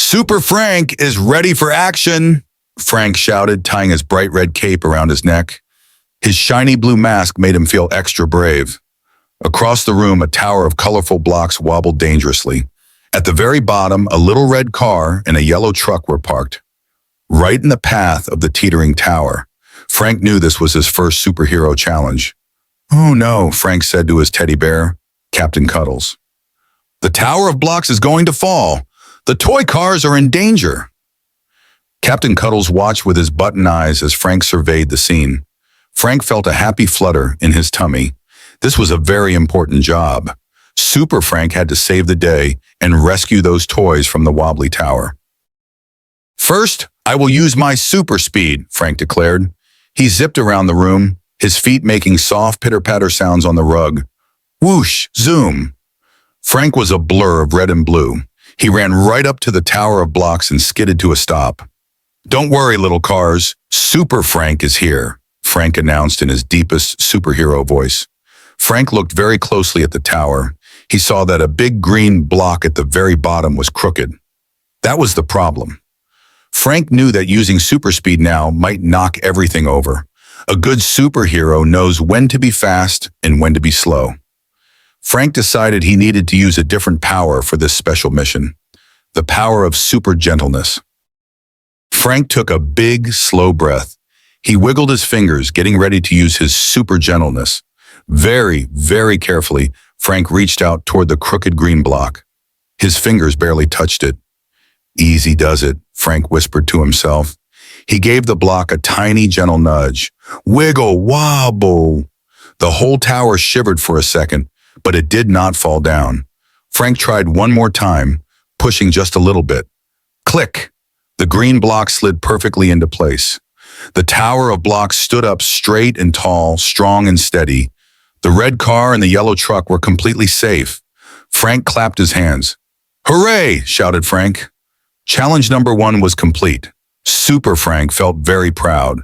Super Frank is ready for action, Frank shouted, tying his bright red cape around his neck. His shiny blue mask made him feel extra brave. Across the room, a tower of colorful blocks wobbled dangerously. At the very bottom, a little red car and a yellow truck were parked, right in the path of the teetering tower. Frank knew this was his first superhero challenge. "Oh no," Frank said to his teddy bear, Captain Cuddles. "The tower of blocks is going to fall. The toy cars are in danger." Captain Cuddles watched with his button eyes as Frank surveyed the scene. Frank felt a happy flutter in his tummy. This was a very important job. Super Frank had to save the day and rescue those toys from the wobbly tower. "First, I will use my super speed," Frank declared. He zipped around the room, his feet making soft pitter-patter sounds on the rug. Whoosh, zoom. Frank was a blur of red and blue. He ran right up to the tower of blocks and skidded to a stop. "Don't worry, little cars. Super Frank is here," Frank announced in his deepest superhero voice. Frank looked very closely at the tower. He saw that a big green block at the very bottom was crooked. That was the problem. Frank knew that using super speed now might knock everything over. A good superhero knows when to be fast and when to be slow. Frank decided he needed to use a different power for this special mission, the power of super gentleness. Frank took a big, slow breath. He wiggled his fingers, getting ready to use his super gentleness. Very, very carefully, Frank reached out toward the crooked green block. His fingers barely touched it. "Easy does it," Frank whispered to himself. He gave the block a tiny, gentle nudge. Wiggle, wobble. The whole tower shivered for a second, but it did not fall down. Frank tried one more time, pushing just a little bit. Click! The green block slid perfectly into place. The tower of blocks stood up straight and tall, strong and steady. The red car and the yellow truck were completely safe. Frank clapped his hands. "Hooray!" shouted Frank. Challenge number 1 was complete. Super Frank felt very proud.